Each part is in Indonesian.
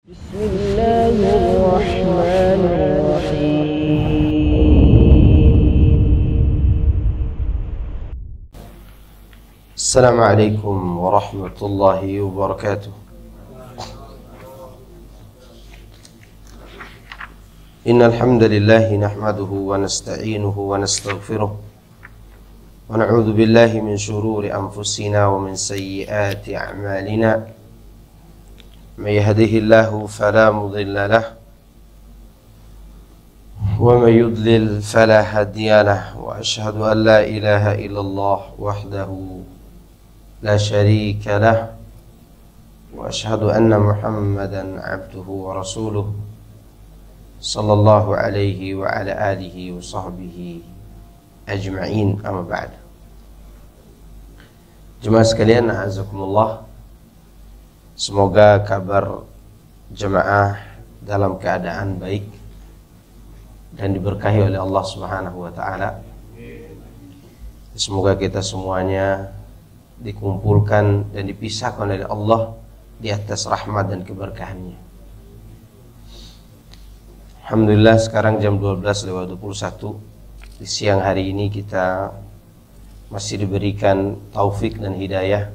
بسم الله الرحمن الرحيم. السلام عليكم ورحمة الله وبركاته. إن الحمد لله نحمده ونستعينه ونستغفره ونعوذ بالله من شرور أنفسنا ومن سيئات أعمالنا. من يهده الله فلا مضل له ومن يضلل فلا هادي له وأشهد أن لا إله إلا الله وحده لا شريك له وأشهد أن محمدا عبده ورسوله صلى الله عليه وعلى آله وصحبه أجمعين. أما بعد. Jemaah sekalian, a'azakumullah. Semoga kabar jemaah dalam keadaan baik dan diberkahi oleh Allah Subhanahu wa taala. Semoga kita semuanya dikumpulkan dan dipisahkan oleh Allah di atas rahmat dan keberkahannya. Alhamdulillah, sekarang jam 12:21 di siang hari ini kita masih diberikan taufik dan hidayah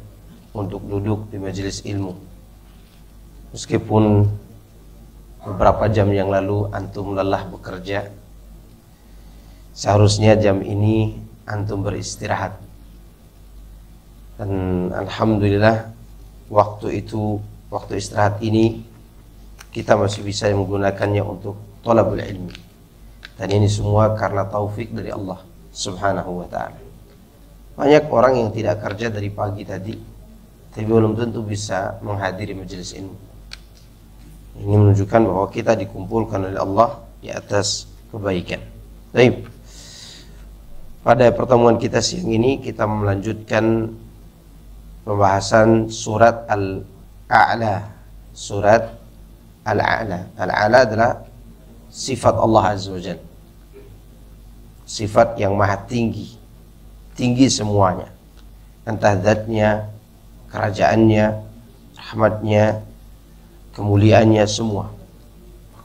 untuk duduk di majelis ilmu. Meskipun beberapa jam yang lalu antum lelah bekerja, seharusnya jam ini antum beristirahat. Dan alhamdulillah, waktu istirahat ini kita masih bisa menggunakannya untuk thalabul ilmi. Dan ini semua karena taufik dari Allah Subhanahu wa taala. Banyak orang yang tidak kerja dari pagi tadi, tapi belum tentu bisa menghadiri majelis ilmu. Ini menunjukkan bahwa kita dikumpulkan oleh Allah di atas kebaikan. Baik. Pada pertemuan kita siang ini kita melanjutkan pembahasan surat Al-A'la. Surat Al-A'la. Al-A'la adalah sifat Allah Azza wa Jalla. Sifat yang maha tinggi. Tinggi semuanya. Entah zatnya, kerajaannya, rahmatnya, kemuliaannya, semua.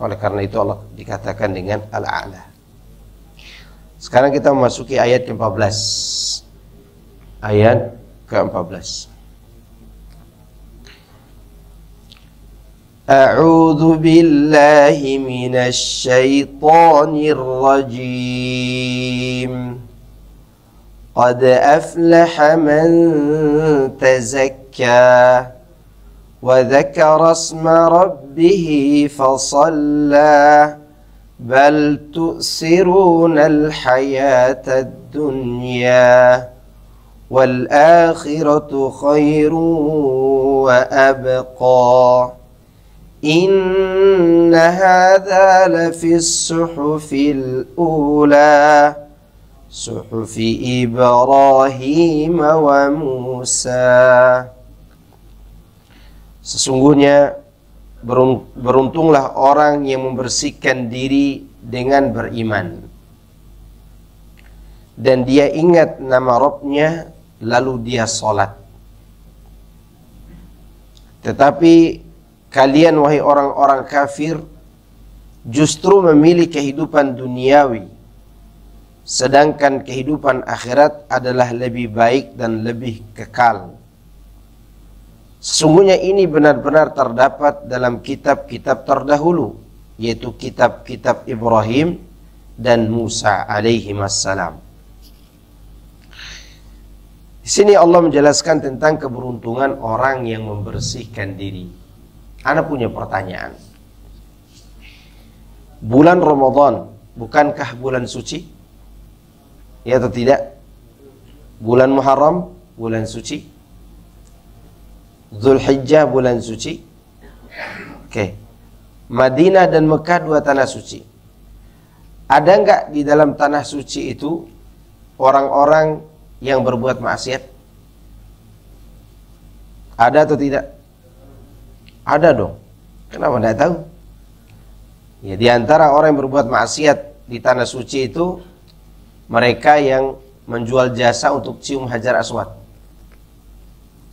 Oleh karena itu Allah dikatakan dengan Al-A'la. Sekarang kita memasuki ayat ke-14. Ayat ke-14. A'udzu billahi minasy syaithanir rajim. Qad aflaha man tazakka وذكر اسم ربه فصلى بل تؤثرون الحياة الدنيا والآخرة خير وأبقى إن هذا لفي الصحف الأولى صحف إبراهيم وموسى. Sesungguhnya beruntunglah orang yang membersihkan diri dengan beriman dan dia ingat nama Rabbnya lalu dia salat. Tetapi kalian wahai orang-orang kafir justru memilih kehidupan duniawi, sedangkan kehidupan akhirat adalah lebih baik dan lebih kekal. Sesungguhnya ini benar-benar terdapat dalam kitab-kitab terdahulu, yaitu kitab-kitab Ibrahim dan Musa alaihimassalam. Di sini Allah menjelaskan tentang keberuntungan orang yang membersihkan diri. Ana punya pertanyaan. Bulan Ramadan bukankah bulan suci? Ya atau tidak? Bulan Muharram bulan suci. Zulhijjah bulan suci. Oke. Madinah dan Mekah dua tanah suci. Ada enggak di dalam tanah suci itu orang-orang yang berbuat maksiat? Ada atau tidak? Ada dong. Kenapa enggak tahu? Ya, di antara orang yang berbuat maksiat di tanah suci itu mereka yang menjual jasa untuk cium Hajar Aswad.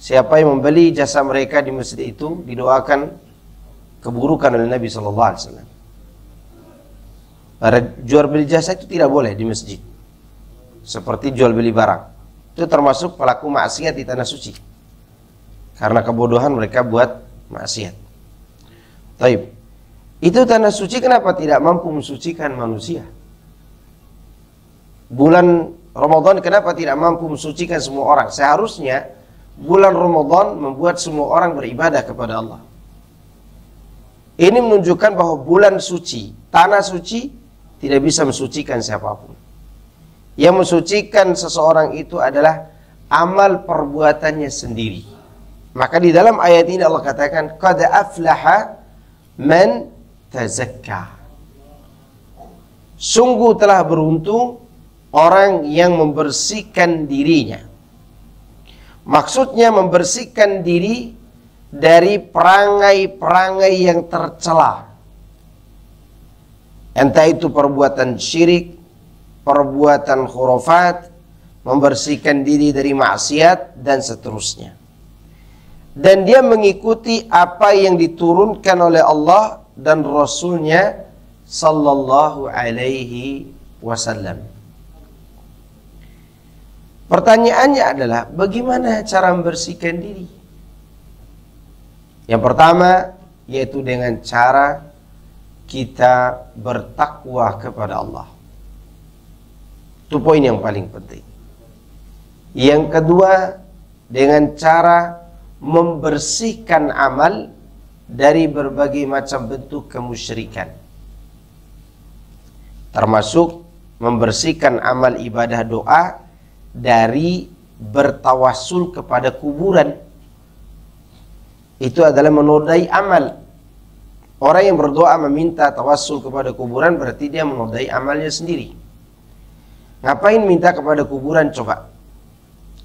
Siapa yang membeli jasa mereka di masjid itu didoakan keburukan oleh Nabi SAW. Pada jual beli jasa itu tidak boleh di masjid, seperti jual beli barang. Itu termasuk pelaku maksiat di tanah suci, karena kebodohan mereka buat maksiat. Taib. Itu tanah suci kenapa tidak mampu mensucikan manusia? Bulan Ramadan kenapa tidak mampu mensucikan semua orang? Seharusnya bulan Ramadan membuat semua orang beribadah kepada Allah. Ini menunjukkan bahwa bulan suci, tanah suci, tidak bisa mensucikan siapapun. Yang mensucikan seseorang itu adalah amal perbuatannya sendiri. Maka di dalam ayat ini Allah katakan, qad aflaha man tazakka. Sungguh telah beruntung orang yang membersihkan dirinya. Maksudnya membersihkan diri dari perangai-perangai yang tercela. Entah itu perbuatan syirik, perbuatan khurafat, membersihkan diri dari maksiat, dan seterusnya. Dan dia mengikuti apa yang diturunkan oleh Allah dan Rasulnya sallallahu alaihi wasallam. Pertanyaannya adalah, bagaimana cara membersihkan diri? Yang pertama, yaitu dengan cara kita bertakwa kepada Allah. Itu poin yang paling penting. Yang kedua, dengan cara membersihkan amal dari berbagai macam bentuk kemusyrikan, termasuk membersihkan amal ibadah doa dari bertawassul kepada kuburan. Itu adalah menodai amal. Orang yang berdoa meminta tawassul kepada kuburan berarti dia menodai amalnya sendiri. Ngapain minta kepada kuburan coba?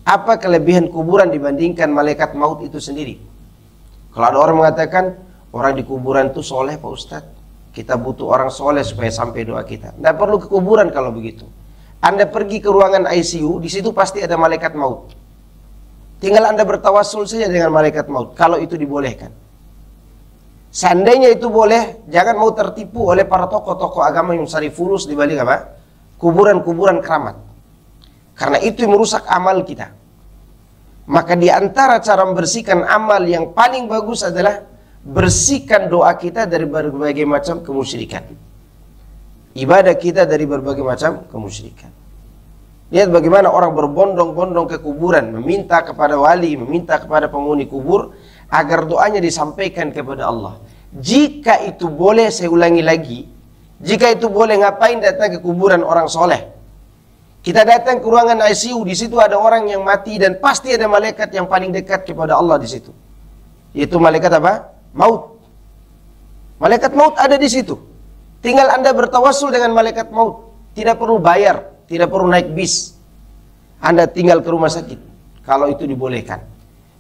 Apa kelebihan kuburan dibandingkan malaikat maut itu sendiri? Kalau ada orang mengatakan, orang di kuburan itu soleh Pak Ustadz, kita butuh orang soleh supaya sampai doa kita. Tidak perlu ke kuburan kalau begitu. Anda pergi ke ruangan ICU, di situ pasti ada malaikat maut. Tinggal Anda bertawassul saja dengan malaikat maut, kalau itu dibolehkan. Seandainya itu boleh, jangan mau tertipu oleh para tokoh-tokoh agama yang mencari fulus di balik apa? Kuburan-kuburan keramat. Karena itu yang merusak amal kita. Maka di antara cara membersihkan amal yang paling bagus adalah bersihkan doa kita dari berbagai macam kemusyrikan. Ibadah kita dari berbagai macam kemusyrikan. Lihat bagaimana orang berbondong-bondong ke kuburan, meminta kepada wali, meminta kepada penghuni kubur agar doanya disampaikan kepada Allah. Jika itu boleh, saya ulangi lagi, jika itu boleh, ngapain datang ke kuburan orang soleh? Kita datang ke ruangan ICU, di situ ada orang yang mati dan pasti ada malaikat yang paling dekat kepada Allah di situ. Yaitu malaikat apa? Maut. Malaikat maut ada di situ. Tinggal Anda bertawassul dengan malaikat maut. Tidak perlu bayar, tidak perlu naik bis. Anda tinggal ke rumah sakit kalau itu dibolehkan.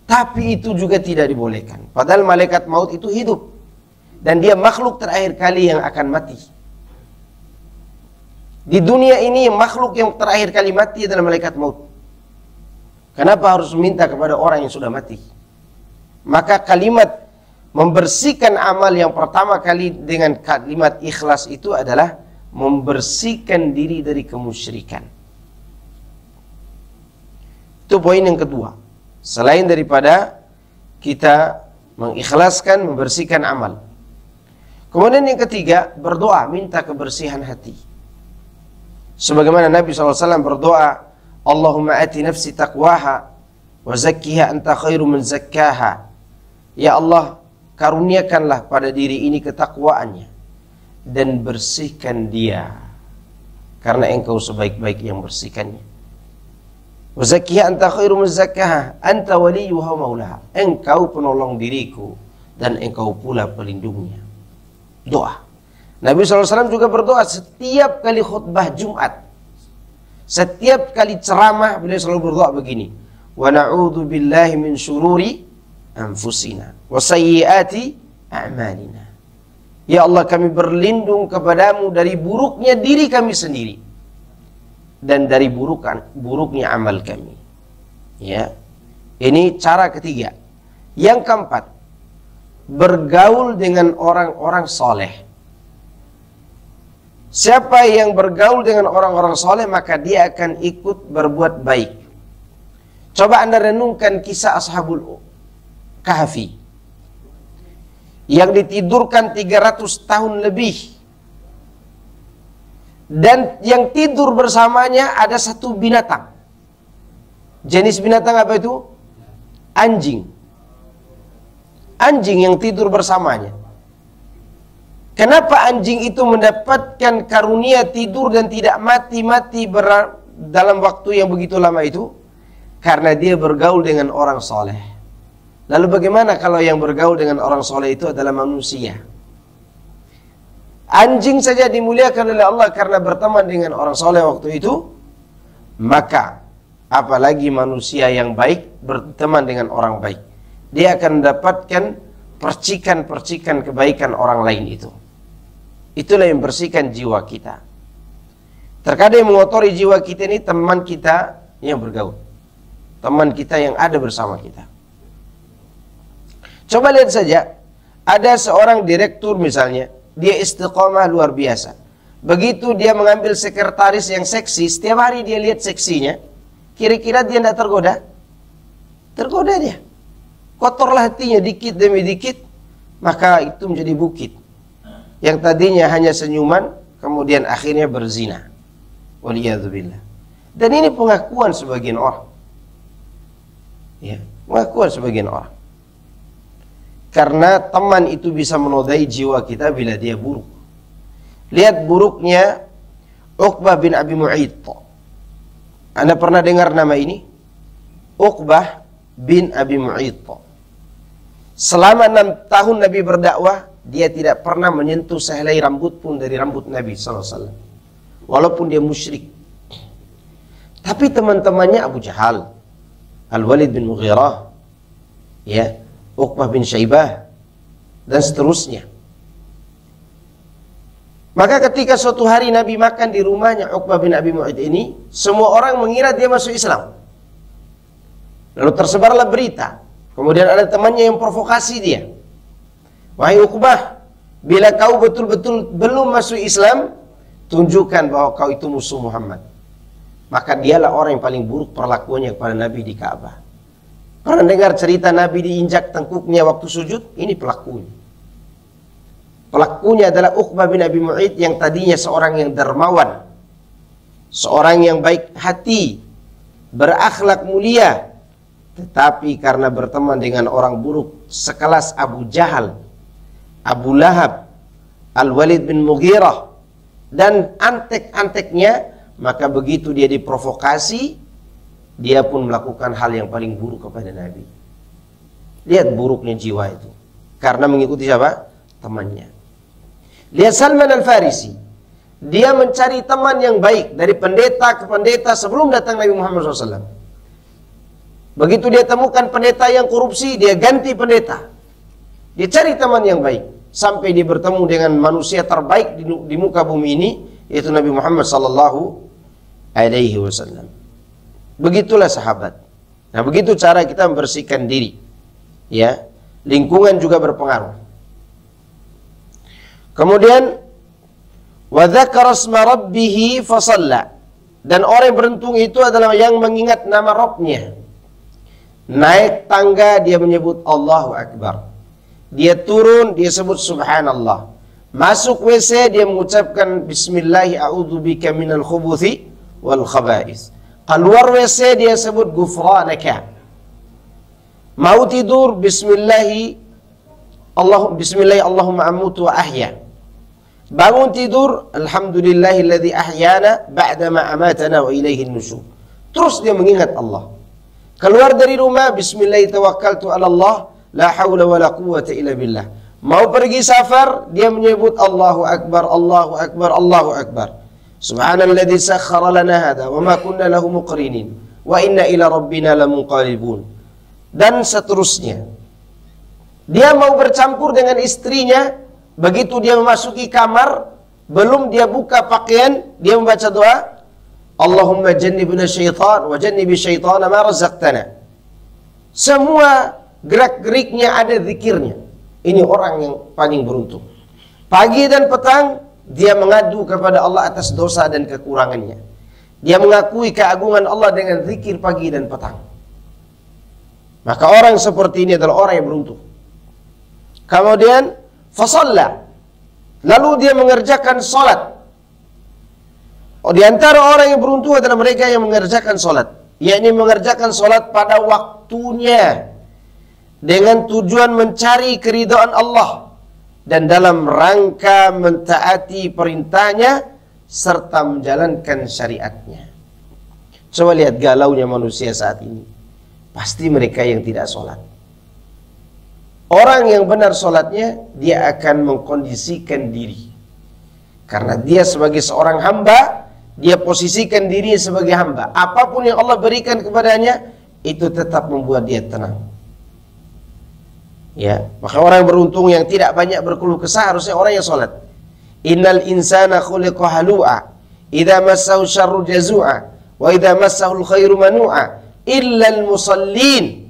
Tapi itu juga tidak dibolehkan. Padahal malaikat maut itu hidup. Dan dia makhluk terakhir kali yang akan mati. Di dunia ini makhluk yang terakhir kali mati adalah malaikat maut. Kenapa harus minta kepada orang yang sudah mati? Maka kalimat membersihkan amal yang pertama kali dengan kalimat ikhlas itu adalah membersihkan diri dari kemusyrikan. Itu poin yang kedua. Selain daripada kita mengikhlaskan, membersihkan amal. Kemudian yang ketiga, berdoa, minta kebersihan hati. Sebagaimana Nabi SAW berdoa, Allahumma ati nafsi taqwaha, wa zakkiha anta khairu man zakkaha. Ya Allah, karuniakanlah pada diri ini ketakwaannya, dan bersihkan dia, karena engkau sebaik-baik yang bersihkannya. Wa zakkiha anta khairu man zakkaha, anta waliyuha maulaha. Engkau penolong diriku, dan engkau pula pelindungnya. Doa. Nabi SAW juga berdoa setiap kali khutbah Jumat. Setiap kali ceramah beliau selalu berdoa begini. Wa na'udzu billahi min syururi anfusina wa sayyiati a'malina. Ya Allah, kami berlindung kepadamu dari buruknya diri kami sendiri dan dari buruknya amal kami. Ya. Ini cara ketiga. Yang keempat, bergaul dengan orang-orang soleh. Siapa yang bergaul dengan orang-orang soleh, maka dia akan ikut berbuat baik. Coba Anda renungkan kisah Ashabul Kahfi yang ditidurkan 300 tahun lebih, dan yang tidur bersamanya ada satu binatang. Jenis binatang apa itu? Anjing. Anjing yang tidur bersamanya. Kenapa anjing itu mendapatkan karunia tidur dan tidak mati-mati dalam waktu yang begitu lama itu? Karena dia bergaul dengan orang soleh. Lalu bagaimana kalau yang bergaul dengan orang soleh itu adalah manusia? Anjing saja dimuliakan oleh Allah karena berteman dengan orang soleh waktu itu, maka apalagi manusia yang baik berteman dengan orang baik, dia akan mendapatkan percikan-percikan kebaikan orang lain itu. Itulah yang membersihkan jiwa kita. Terkadang yang mengotori jiwa kita ini teman kita yang bergaul, teman kita yang ada bersama kita. Coba lihat saja, ada seorang direktur misalnya, dia istiqomah luar biasa. Begitu dia mengambil sekretaris yang seksi, setiap hari dia lihat seksinya, kira-kira dia tidak tergoda? Tergoda dia. Kotorlah hatinya dikit demi dikit, maka itu menjadi bukit. Yang tadinya hanya senyuman, kemudian akhirnya berzina. Waliyadzubillah. Dan ini pengakuan sebagian orang. Ya, pengakuan sebagian orang. Karena teman itu bisa menodai jiwa kita bila dia buruk. Lihat buruknya Uqbah bin Abi Mu'ayth. Anda pernah dengar nama ini? Uqbah bin Abi Mu'ayth. Selama 6 tahun Nabi berdakwah, dia tidak pernah menyentuh sehelai rambut pun dari rambut Nabi SAW. Walaupun dia musyrik. Tapi teman-temannya Abu Jahal, Al-Walid bin Mughirah, ya, Uqbah bin Syaibah, dan seterusnya. Maka ketika suatu hari Nabi makan di rumahnya Uqbah bin Abi Mu'ayth ini, semua orang mengira dia masuk Islam. Lalu tersebarlah berita. Kemudian ada temannya yang provokasi dia. Wahai Uqbah, bila kau betul-betul belum masuk Islam, tunjukkan bahwa kau itu musuh Muhammad. Maka dialah orang yang paling buruk perlakuannya kepada Nabi di Ka'bah. Pernah dengar cerita Nabi diinjak tengkuknya waktu sujud? Ini pelakunya. Pelakunya adalah Uqbah bin Abi Mu'ayth yang tadinya seorang yang dermawan, seorang yang baik hati, berakhlak mulia, tetapi karena berteman dengan orang buruk sekelas Abu Jahal, Abu Lahab, Al-Walid bin Mughirah, dan antek-anteknya, maka begitu dia diprovokasi, dia pun melakukan hal yang paling buruk kepada Nabi. Lihat buruknya jiwa itu. Karena mengikuti siapa? Temannya. Lihat Salman Al-Farisi. Dia mencari teman yang baik dari pendeta ke pendeta sebelum datang Nabi Muhammad SAW. Begitu dia temukan pendeta yang korupsi, dia ganti pendeta. Dia cari teman yang baik. Sampai dia bertemu dengan manusia terbaik di muka bumi ini, yaitu Nabi Muhammad SAW. Begitulah sahabat. Nah, begitu cara kita membersihkan diri. Ya, lingkungan juga berpengaruh. Kemudian wa dzakara asma rabbih fa shalla. Dan orang yang beruntung itu adalah yang mengingat nama Rabbnya. Naik tangga dia menyebut Allahu Akbar. Dia turun dia sebut Subhanallah. Masuk WC dia mengucapkan Bismillah a'udzubika minal khubuthi wal khaba'is. Keluar WC dia sebut Ghufranaka. Mau tidur Bismillah Allahumma amutu wa ahya. Bangun tidur Alhamdulillahilladzi ahyana ba'dama amatana wa ilaihin nusyur. Terus dia mengingat Allah. Keluar dari rumah Bismillah tawakkaltu ala Allah la haula wa la quwwata illa billah. Mau pergi safar dia menyebut Allahu Akbar Allahu Akbar Allahu Akbar. Subhanalladzi sakhkhara lana hadza wa ma kunna lahu muqrinin wa inna ila rabbina lamunqalibun. Dan seterusnya. Dia mau bercampur dengan istrinya, begitu dia memasuki kamar, belum dia buka pakaian, dia membaca doa, Allahumma jannibna syaitan wa jannibi syaitana ma razaqtana. Semua gerak-geriknya ada zikirnya. Ini orang yang paling beruntung. Pagi dan petang dia mengadu kepada Allah atas dosa dan kekurangannya. Dia mengakui keagungan Allah dengan zikir pagi dan petang. Maka orang seperti ini adalah orang yang beruntung. Kemudian fasalla, lalu dia mengerjakan salat. Di antara orang yang beruntung adalah mereka yang mengerjakan salat, yakni mengerjakan salat pada waktunya dengan tujuan mencari keridhaan Allah dan dalam rangka mentaati perintahnya serta menjalankan syariatnya. Coba lihat galaunya manusia saat ini. Pasti mereka yang tidak sholat. Orang yang benar sholatnya, dia akan mengkondisikan diri. Karena dia sebagai seorang hamba, dia posisikan diri sebagai hamba. Apapun yang Allah berikan kepadanya, itu tetap membuat dia tenang. Ya, maka orang beruntung yang tidak banyak berkeluh kesah harusnya orang yang sholat. Innal insana khuliqa halu'a, idza massahu syarru jazu'a, wa idza massahu khairu manu'a, illa al-musallin.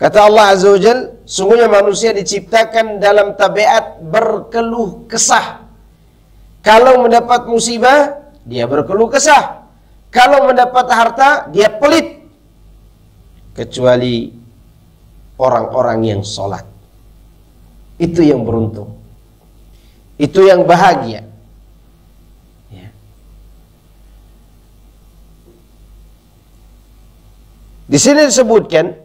Kata Allah Azza wa Jalla, sungguhnya manusia diciptakan dalam tabiat berkeluh kesah. Kalau mendapat musibah, dia berkeluh kesah. Kalau mendapat harta, dia pelit. Kecuali orang-orang yang sholat. Itu yang beruntung. Itu yang bahagia. Ya. Di sini disebutkan,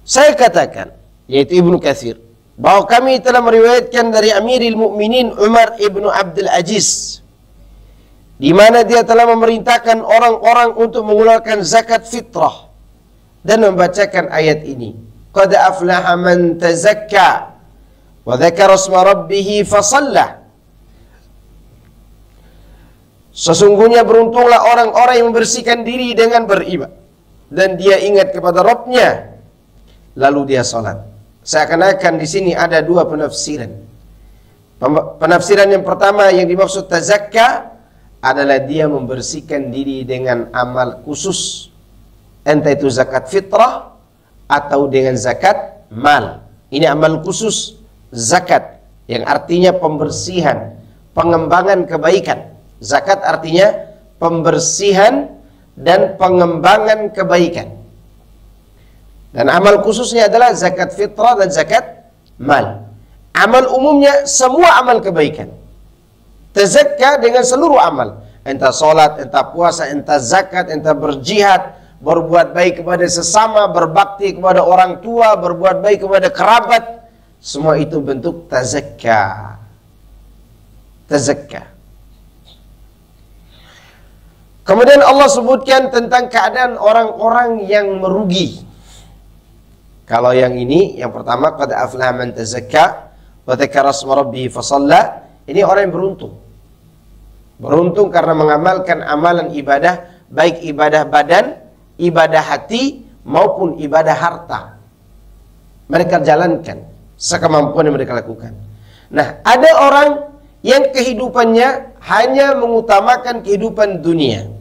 saya katakan, yaitu Ibnu Katsir, bahwa kami telah meriwayatkan dari Amirul Mukminin Umar ibnu Abdul Aziz, di mana dia telah memerintahkan orang-orang untuk mengeluarkan zakat fitrah dan membacakan ayat ini. Qad aflaha man tazakka wa dzakara isma rabbih fasalla. Sesungguhnya beruntunglah orang-orang yang membersihkan diri dengan beribadah dan dia ingat kepada Rabb-Nya lalu dia salat. Seakan-akan di sini ada dua penafsiran. Penafsiran yang pertama yang dimaksud tazakka adalah dia membersihkan diri dengan amal khusus, entah itu zakat fitrah atau dengan zakat mal. Ini amal khusus zakat yang artinya pembersihan, pengembangan kebaikan. Zakat artinya pembersihan dan pengembangan kebaikan. Dan amal khususnya adalah zakat fitrah dan zakat mal. Amal umumnya semua amal kebaikan. Tazakka dengan seluruh amal. Entah solat, entah puasa, entah zakat, entah berjihad, berbuat baik kepada sesama, berbakti kepada orang tua, berbuat baik kepada kerabat. Semua itu bentuk tazakka. Tazakka. Kemudian Allah sebutkan tentang keadaan orang-orang yang merugi. Kalau yang ini, yang pertama, qad aflaha man tazakka wa dzakara isma rabbih fasalla. Ini orang yang beruntung. Beruntung karena mengamalkan amalan ibadah, baik ibadah badan, ibadah hati, maupun ibadah harta. Mereka jalankan sekemampuan yang mereka lakukan. Nah, ada orang yang kehidupannya hanya mengutamakan kehidupan dunia.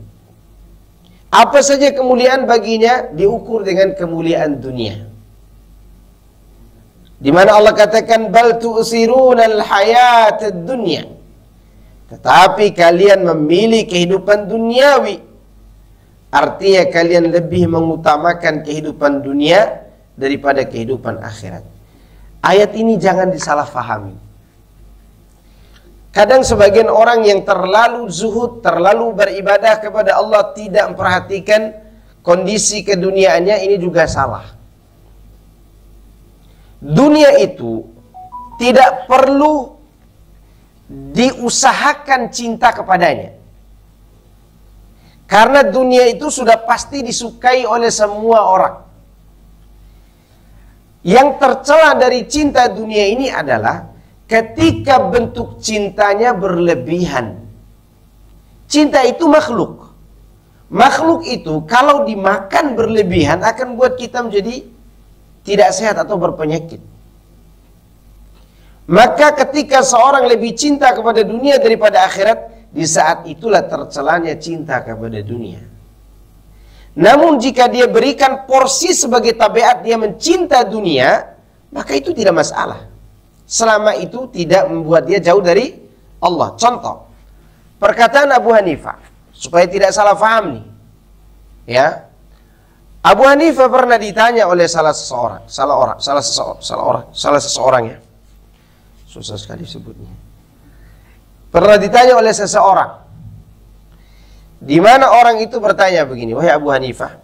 Apa saja kemuliaan baginya diukur dengan kemuliaan dunia. Di mana Allah katakan bal tu'sirunal hayatad dunya. Tetapi kalian memilih kehidupan duniawi. Artinya kalian lebih mengutamakan kehidupan dunia daripada kehidupan akhirat. Ayat ini jangan disalahfahami. Kadang sebagian orang yang terlalu zuhud, terlalu beribadah kepada Allah, tidak memperhatikan kondisi keduniaannya, ini juga salah. Dunia itu tidak perlu diusahakan cinta kepadanya. Karena dunia itu sudah pasti disukai oleh semua orang. Yang tercela dari cinta dunia ini adalah ketika bentuk cintanya berlebihan. Cinta itu makhluk. Makhluk itu kalau dimakan berlebihan akan buat kita menjadi tidak sehat atau berpenyakit. Maka ketika seorang lebih cinta kepada dunia daripada akhirat, di saat itulah tercelanya cinta kepada dunia. Namun jika dia berikan porsi sebagai tabiat dia mencinta dunia, maka itu tidak masalah. Selama itu tidak membuat dia jauh dari Allah. Contoh, perkataan Abu Hanifah, supaya tidak salah paham nih. Ya. Abu Hanifah pernah ditanya oleh salah seseorang ya. Susah sekali sebutnya. Pernah ditanya oleh seseorang. Di mana orang itu bertanya begini, wahai Abu Hanifah,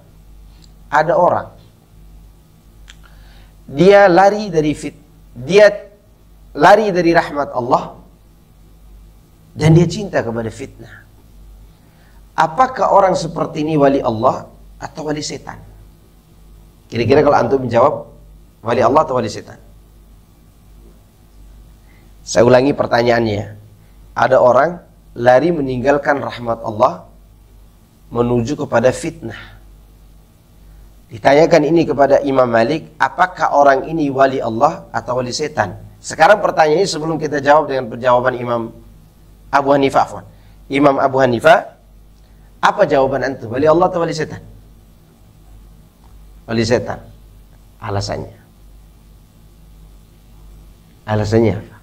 ada orang dia lari dari rahmat Allah dan dia cinta kepada fitnah. Apakah orang seperti ini wali Allah atau wali setan? Kira-kira kalau antum menjawab, wali Allah atau wali setan? Saya ulangi pertanyaannya. Ada orang lari meninggalkan rahmat Allah menuju kepada fitnah. Ditanyakan ini kepada Imam Malik, apakah orang ini wali Allah atau wali setan? Sekarang pertanyaannya sebelum kita jawab dengan jawaban Imam Abu Hanifah. Imam Abu Hanifah, apa jawaban antum? Wali Allah atau wali setan? Wali setan. Alasannya? Alasannya apa?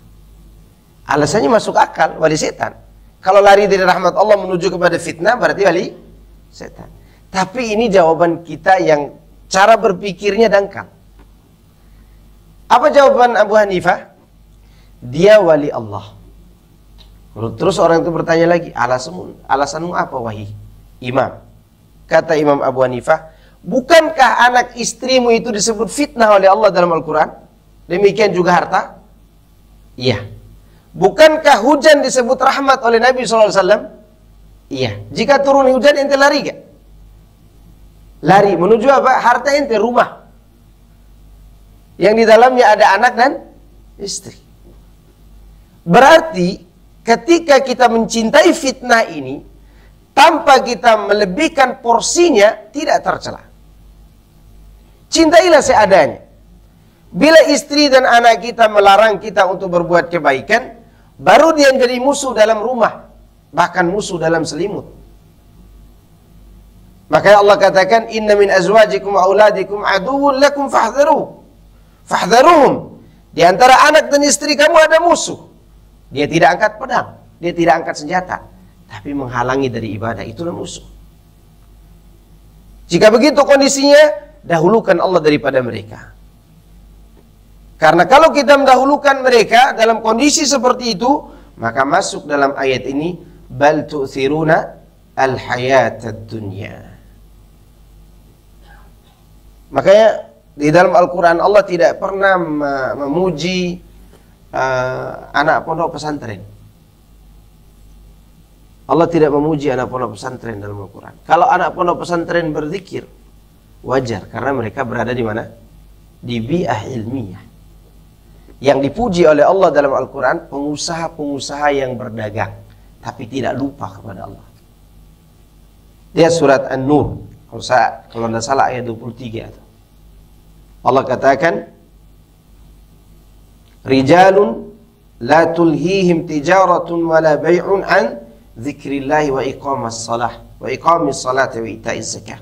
Alasannya masuk akal, wali setan. Kalau lari dari rahmat Allah menuju kepada fitnah berarti wali setan. Tapi ini jawaban kita yang cara berpikirnya dangkal. Apa jawaban Abu Hanifah? Dia wali Allah. Terus orang itu bertanya lagi, alasanmu apa wahai Imam? Kata Imam Abu Hanifah, bukankah anak istrimu itu disebut fitnah oleh Allah dalam Al-Quran? Demikian juga harta? Iya. Bukankah hujan disebut rahmat oleh Nabi SAW? Iya. Jika turun hujan ente lari gak? Lari. Menuju apa? Harta ente, rumah. Yang di dalamnya ada anak dan istri. Berarti ketika kita mencintai fitnah ini, tanpa kita melebihkan porsinya, tidak tercela. Cintailah seadanya. Bila istri dan anak kita melarang kita untuk berbuat kebaikan, baru dia jadi musuh dalam rumah, bahkan musuh dalam selimut. Makanya Allah katakan, inna min azwajikum wa auladikum aduwwun lakum fahdharuhum. Di antara anak dan istri kamu ada musuh. Dia tidak angkat pedang, dia tidak angkat senjata, tapi menghalangi dari ibadah. Itulah musuh. Jika begitu kondisinya, dahulukan Allah daripada mereka. Karena kalau kita mendahulukan mereka dalam kondisi seperti itu, maka masuk dalam ayat ini, bal tu'thiruna al-hayatad dunya. Makanya di dalam Al-Quran Allah tidak pernah memuji anak pondok pesantren. Allah tidak memuji anak pondok pesantren dalam Al-Quran. Kalau anak pondok pesantren berzikir, wajar, karena mereka berada di mana? Di bi'ah ilmiah. Yang dipuji oleh Allah dalam Al-Quran, pengusaha-pengusaha yang berdagang, tapi tidak lupa kepada Allah. Dia surat An-Nur, kalau tidak salah ayat 23. Allah katakan, Rijalun la tulhihim tijaratun wala bay'un an dzikrillahi wa iqamas salati wa ita'iz zakah.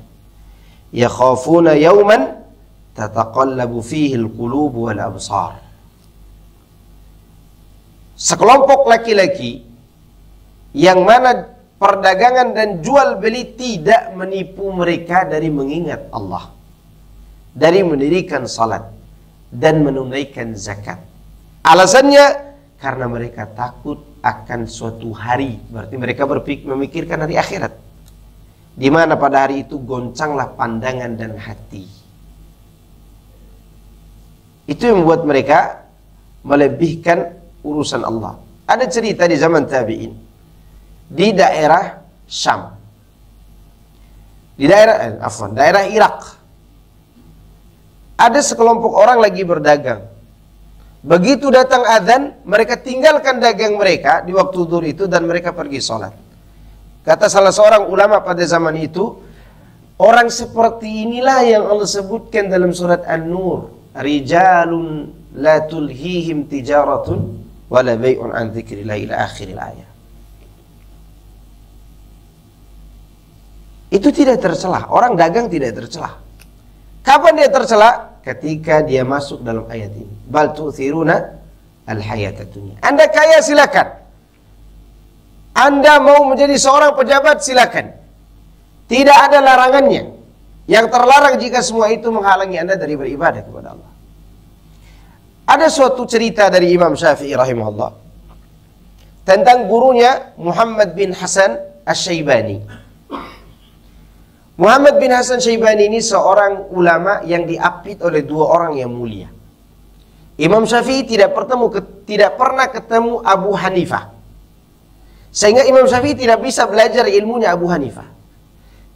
Yakhafuna yawman tataqallabu fihi al-qulubu wal absar. Sekelompok laki-laki yang mana perdagangan dan jual beli tidak menipu mereka dari mengingat Allah, dari mendirikan salat dan menunaikan zakat. Alasannya karena mereka takut akan suatu hari, berarti mereka memikirkan hari akhirat, di mana pada hari itu goncanglah pandangan dan hati. Itu yang membuat mereka melebihkan urusan Allah. Ada cerita di zaman tabi'in di daerah Syam, di daerah Irak, ada sekelompok orang lagi berdagang. Begitu datang adzan, mereka tinggalkan dagang mereka di waktu zuhur itu dan mereka pergi sholat. Kata salah seorang ulama pada zaman itu, orang seperti inilah yang Allah sebutkan dalam surat An-Nur, rijalun la tulhihim tijaratun wala bay'un an dzikrillah ila akhiril ayat. Itu tidak tercela. Orang dagang tidak tercela. Kapan dia tercela? ketika dia masuk dalam ayat ini. Bal tu'thiruna al-hayatad dunya. Anda kaya silakan. Anda mau menjadi seorang pejabat silakan. Tidak ada larangannya. Yang terlarang jika semua itu menghalangi Anda dari beribadah kepada Allah. Ada suatu cerita dari Imam Syafi'i rahimahullah tentang gurunya Muhammad bin Hasan Asy-Syaibani. Muhammad bin Hasan Syaibani ini seorang ulama yang diapit oleh dua orang yang mulia. Imam Syafi'i tidak pernah ketemu Abu Hanifah. Sehingga Imam Syafi'i tidak bisa belajar ilmunya Abu Hanifah.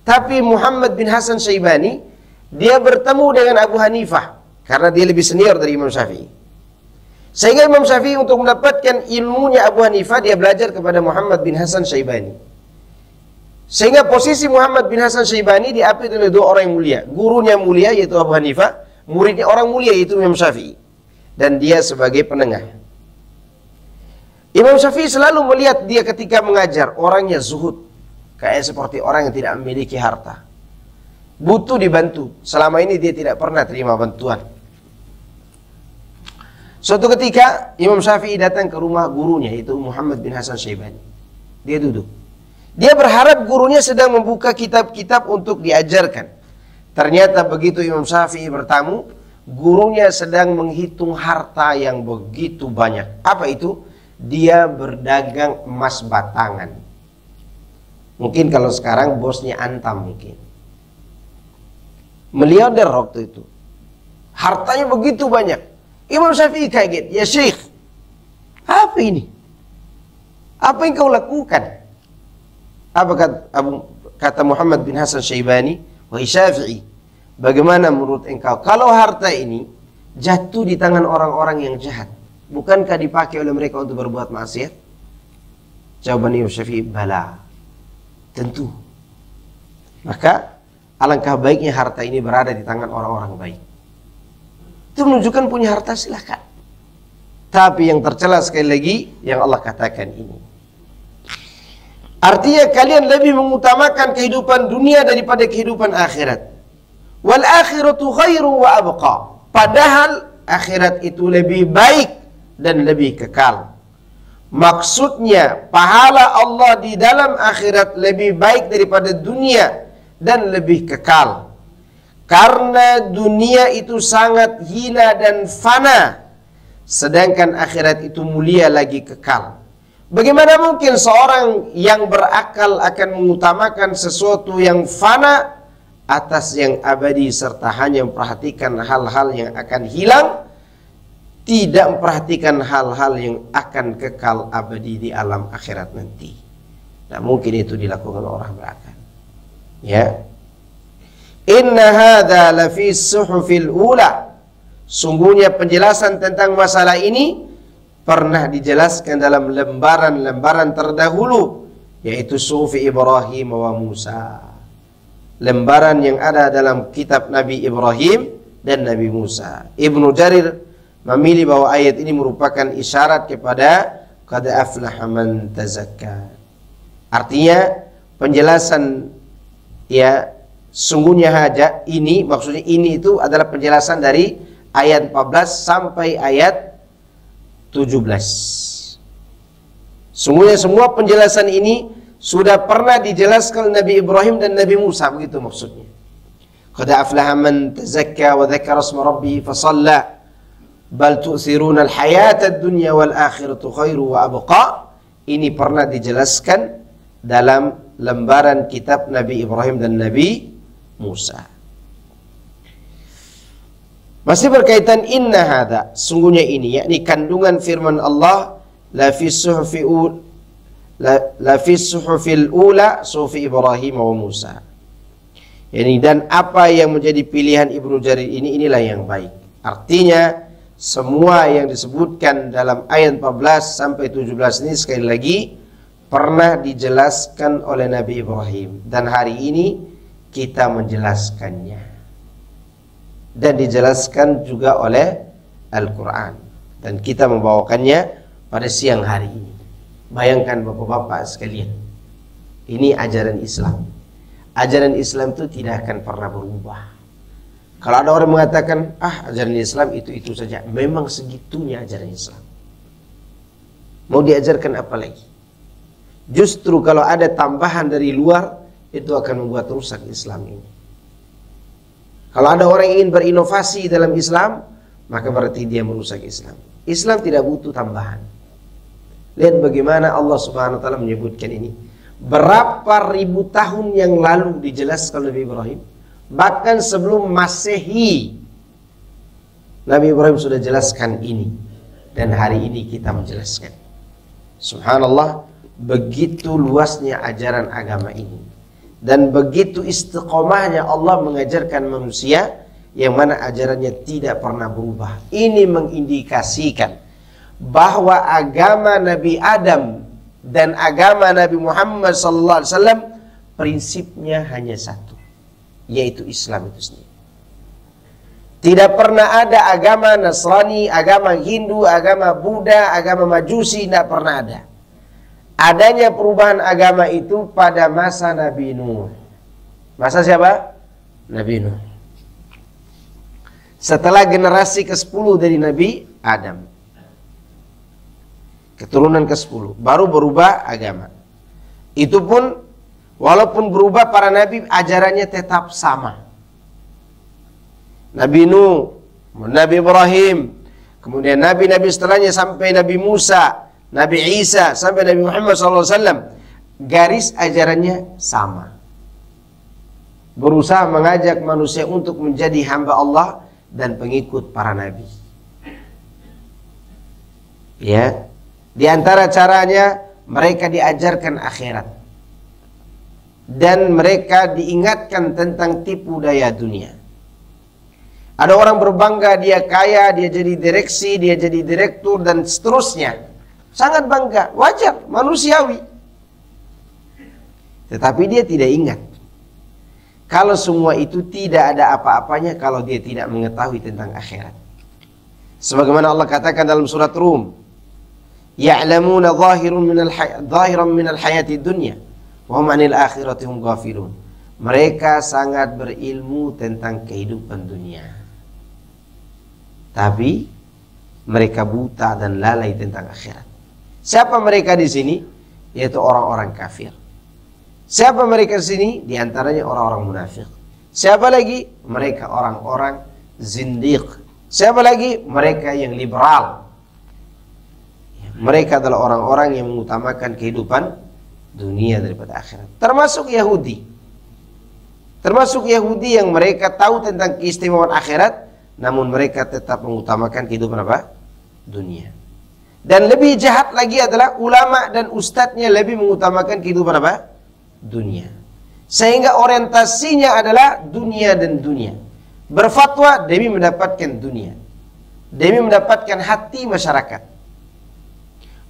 Tapi Muhammad bin Hasan Syaibani, dia bertemu dengan Abu Hanifah karena dia lebih senior dari Imam Syafi'i. Sehingga Imam Syafi'i untuk mendapatkan ilmunya Abu Hanifah, dia belajar kepada Muhammad bin Hasan Syaibani. Sehingga posisi Muhammad bin Hasan Syaibani diapit oleh dua orang yang mulia. Gurunya mulia yaitu Abu Hanifah, muridnya orang mulia yaitu Imam Syafi'i. Dan dia sebagai penengah. Imam Syafi'i selalu melihat dia ketika mengajar orangnya zuhud. Kayak seperti orang yang tidak memiliki harta. Butuh dibantu. Selama ini dia tidak pernah terima bantuan. Suatu ketika Imam Syafi'i datang ke rumah gurunya yaitu Muhammad bin Hasan Syaibani. Dia duduk. Dia berharap gurunya sedang membuka kitab-kitab untuk diajarkan. Ternyata begitu Imam Syafi'i bertamu, gurunya sedang menghitung harta yang begitu banyak. Apa itu? Dia berdagang emas batangan. Mungkin kalau sekarang bosnya Antam mungkin. Miliarder waktu itu. Hartanya begitu banyak. Imam Syafi'i kaget. Ya Syekh, apa ini? Apa yang kau lakukan? Apa kata Muhammad bin Hasan Syaibani? Wahai Syafi'i, bagaimana menurut engkau kalau harta ini jatuh di tangan orang-orang yang jahat, bukankah dipakai oleh mereka untuk berbuat maksiat? Jawaban Imam Syafi'i, bala, tentu. Maka alangkah baiknya harta ini berada di tangan orang-orang baik. Itu menunjukkan punya harta silakan. Tapi yang tercela sekali lagi yang Allah katakan ini. Artinya kalian lebih mengutamakan kehidupan dunia daripada kehidupan akhirat. Wal akhiratu khairu wa abqa. Padahal akhirat itu lebih baik dan lebih kekal. Maksudnya pahala Allah di dalam akhirat lebih baik daripada dunia dan lebih kekal. Karena dunia itu sangat hina dan fana, sedangkan akhirat itu mulia lagi kekal. Bagaimana mungkin seorang yang berakal akan mengutamakan sesuatu yang fana atas yang abadi serta hanya memperhatikan hal-hal yang akan hilang, tidak memperhatikan hal-hal yang akan kekal abadi di alam akhirat nanti. Nah, mungkin itu dilakukan orang berakal. Ya. Inna hadza lafi suhufil ula. Sungguhnya penjelasan tentang masalah ini pernah dijelaskan dalam lembaran-lembaran terdahulu, yaitu Sufi Ibrahim wa Musa. Lembaran yang ada dalam kitab Nabi Ibrahim dan Nabi Musa. Ibnu Jarir memilih bahwa ayat ini merupakan isyarat kepada qad aflaha man tazakka. Artinya penjelasan ya sungguhnya haja ini, maksudnya ini itu adalah penjelasan dari ayat 14 sampai ayat 17. Sungguhnya semua penjelasan ini sudah pernah dijelaskan Nabi Ibrahim dan Nabi Musa, begitu maksudnya. Qad aflaha man tazakka wa dzakara isma rabbih fa shalla bal tu'thiruna al-hayata ad-dunya wal akhiratu khairu wa abqa. Ini pernah dijelaskan dalam lembaran kitab Nabi Ibrahim dan Nabi Musa. Masih berkaitan inna hadza, sungguhnya ini, yakni kandungan firman Allah la fi suhufil ula sufi Ibrahim wa Musa. Yani dan apa yang menjadi pilihan Ibnu Jarir ini, inilah yang baik. Artinya semua yang disebutkan dalam ayat 14 sampai 17 ini sekali lagi pernah dijelaskan oleh Nabi Ibrahim dan hari ini kita menjelaskannya. Dan dijelaskan juga oleh Al-Quran. Dan kita membawakannya pada siang hari ini. Bayangkan bapak-bapak sekalian. Ini ajaran Islam. Ajaran Islam itu tidak akan pernah berubah. Kalau ada orang mengatakan, ajaran Islam itu saja, memang segitunya ajaran Islam. Mau diajarkan apa lagi? Justru kalau ada tambahan dari luar, itu akan membuat rusak Islam ini. Kalau ada orang yang ingin berinovasi dalam Islam, maka berarti dia merusak Islam. Islam tidak butuh tambahan. Lihat bagaimana Allah Subhanahu wa taala menyebutkan ini. Berapa ribu tahun yang lalu dijelaskan Nabi Ibrahim, bahkan sebelum Masehi Nabi Ibrahim sudah jelaskan ini, dan hari ini kita menjelaskan. Subhanallah, begitu luasnya ajaran agama ini, dan begitu istiqomahnya Allah mengajarkan manusia, yang mana ajarannya tidak pernah berubah. Ini mengindikasikan bahwa agama Nabi Adam dan agama Nabi Muhammad SAW prinsipnya hanya satu, yaitu Islam itu sendiri. Tidak pernah ada agama Nasrani, agama Hindu, agama Buddha, agama Majusi, tidak pernah ada. Adanya perubahan agama itu pada masa Nabi Nuh. Masa siapa? Nabi Nuh. Setelah generasi ke-10 dari Nabi Adam, keturunan ke-10, baru berubah agama. Itu pun walaupun berubah, para nabi ajarannya tetap sama. Nabi Nuh, Nabi Ibrahim, kemudian nabi-nabi setelahnya sampai Nabi Musa, Nabi Isa, sampai Nabi Muhammad SAW, garis ajarannya sama. Berusaha mengajak manusia untuk menjadi hamba Allah dan pengikut para nabi. Ya, di antara caranya mereka diajarkan akhirat, dan mereka diingatkan tentang tipu daya dunia. Ada orang berbangga dia kaya, dia jadi direksi, dia jadi direktur dan seterusnya. Sangat bangga, wajar, manusiawi. Tetapi dia tidak ingat kalau semua itu tidak ada apa-apanya kalau dia tidak mengetahui tentang akhirat. Sebagaimana Allah katakan dalam surat Rum, ya'lamuna zahiran minal hayati dunya wa hum 'anil akhirati hum ghafilun. Mereka sangat berilmu tentang kehidupan dunia, tapi mereka buta dan lalai tentang akhirat. Siapa mereka di sini? Yaitu orang-orang kafir. Siapa mereka di sini? Di antaranya orang-orang munafik. Siapa lagi? Mereka orang-orang zindiq. Siapa lagi? Mereka yang liberal. Mereka adalah orang-orang yang mengutamakan kehidupan dunia daripada akhirat. Termasuk Yahudi. Termasuk Yahudi yang mereka tahu tentang keistimewaan akhirat, namun mereka tetap mengutamakan kehidupan apa? Dunia. Dan lebih jahat lagi adalah ulama dan ustadznya lebih mengutamakan kehidupan apa? Dunia. Sehingga orientasinya adalah dunia dan dunia. Berfatwa demi mendapatkan dunia, demi mendapatkan hati masyarakat.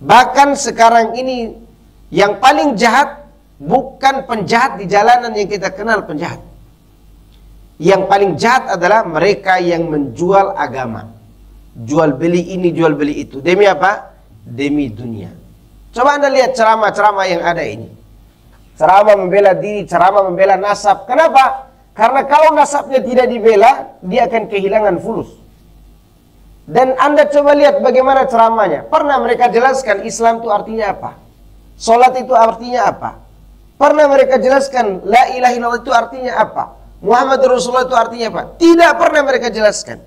Bahkan sekarang ini yang paling jahat bukan penjahat di jalanan yang kita kenal penjahat. Yang paling jahat adalah mereka yang menjual agama. Jual beli ini, jual beli itu. Demi apa? Demi dunia. Coba Anda lihat ceramah-ceramah yang ada ini. Ceramah membela diri, ceramah membela nasab. Kenapa? Karena kalau nasabnya tidak dibela, dia akan kehilangan fulus. Dan Anda coba lihat bagaimana ceramahnya. Pernah mereka jelaskan Islam itu artinya apa? Salat itu artinya apa? Pernah mereka jelaskan la ilaha illallah itu artinya apa? Muhammad Rasulullah itu artinya apa? Tidak pernah mereka jelaskan.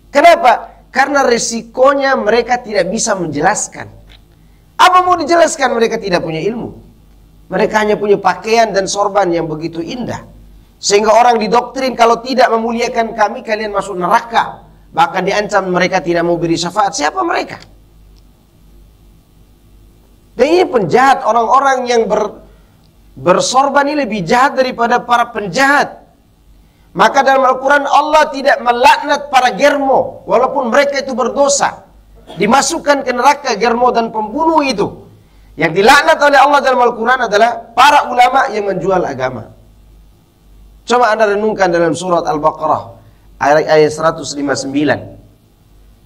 Kenapa? Karena resikonya mereka tidak bisa menjelaskan. Apa mau dijelaskan? Mereka tidak punya ilmu. Mereka hanya punya pakaian dan sorban yang begitu indah, sehingga orang didoktrin kalau tidak memuliakan kami, kalian masuk neraka. Bahkan diancam mereka tidak mau beri syafaat. Siapa mereka? Dan ini penjahat. Orang-orang yang bersorban ini lebih jahat daripada para penjahat. Maka dalam Al-Quran Allah tidak melaknat para germo, walaupun mereka itu berdosa, dimasukkan ke neraka germo dan pembunuh itu. Yang dilaknat oleh Allah dalam Al-Quran adalah para ulama yang menjual agama. Coba Anda renungkan dalam surat Al-Baqarah ayat 159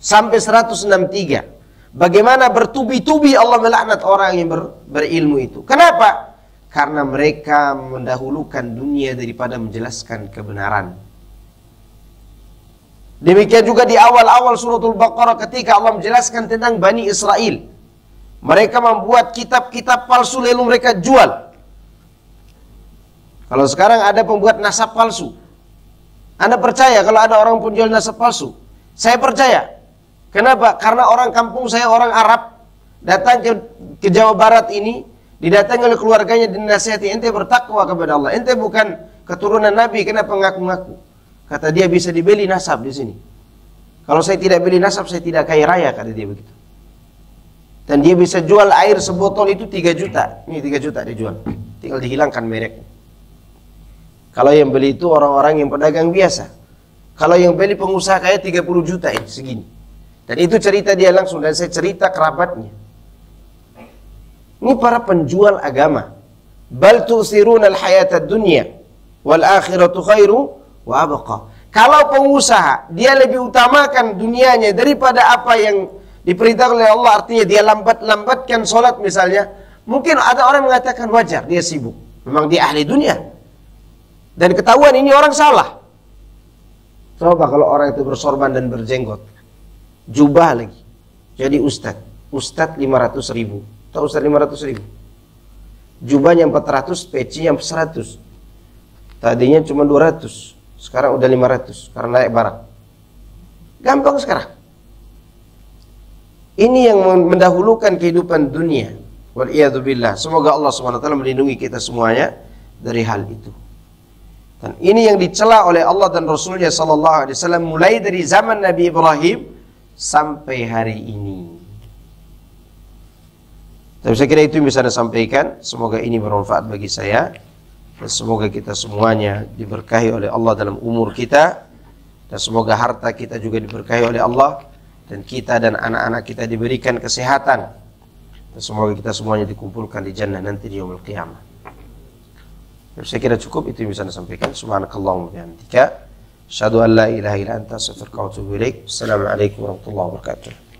sampai 163. Bagaimana bertubi-tubi Allah melaknat orang yang berilmu itu. Kenapa? Karena mereka mendahulukan dunia daripada menjelaskan kebenaran. Demikian juga di awal-awal suratul Baqarah ketika Allah menjelaskan tentang Bani Israel. Mereka membuat kitab-kitab palsu lalu mereka jual. Kalau sekarang ada pembuat nasab palsu, Anda percaya kalau ada orang penjual nasab palsu? Saya percaya. Kenapa? Karena orang kampung saya orang Arab datang ke Jawa Barat ini, didatangi oleh keluarganya dinasihati, ente bertakwa kepada Allah, ente bukan keturunan Nabi, kenapa ngaku-ngaku? Kata dia, bisa dibeli nasab di sini. Kalau saya tidak beli nasab, saya tidak kaya raya, kata dia begitu. Dan dia bisa jual air sebotol itu 3 juta. Ini 3 juta dijual. Tinggal dihilangkan mereknya. Kalau yang beli itu orang-orang yang pedagang biasa. Kalau yang beli pengusaha kaya 30 juta ini segini. Dan itu cerita dia langsung, dan saya cerita kerabatnya. Ini para penjual agama. Bal tu'thiruna al-hayata ad-dunya wal akhiratu khairu wa abqa. Kalau pengusaha dia lebih utamakan dunianya daripada apa yang diperintahkan oleh Allah, artinya dia lambatkan sholat misalnya, mungkin ada orang mengatakan wajar, dia sibuk, memang dia ahli dunia. Dan ketahuan ini orang salah. Coba kalau orang itu bersorban dan berjenggot, jubah lagi, jadi ustadz 500 ribu. Tahu ustadz 500 ribu? Jubahnya 400, peci yang 100. Tadinya cuma 200, sekarang udah 500 karena naik barang. Gampang sekarang. Ini yang mendahulukan kehidupan dunia. Wal'iyadzubillah. Semoga Allah SWT melindungi kita semuanya dari hal itu. Dan ini yang dicela oleh Allah dan Rasulnya SAW mulai dari zaman Nabi Ibrahim sampai hari ini. Tapi saya kira itu yang bisa saya sampaikan. Semoga ini bermanfaat bagi saya. Dan semoga kita semuanya diberkahi oleh Allah dalam umur kita. Dan semoga harta kita juga diberkahi oleh Allah. Dan kita dan anak-anak kita diberikan kesehatan. Dan semoga kita semuanya dikumpulkan di jannah nanti di yaumul qiyamah. Saya kira cukup, itu yang bisa saya sampaikan. Subhanakallahumma bihamdika, asyhadu an la ilaha illa anta, astaghfiruka wa atubu ilaik. Assalamualaikum warahmatullahi wabarakatuh.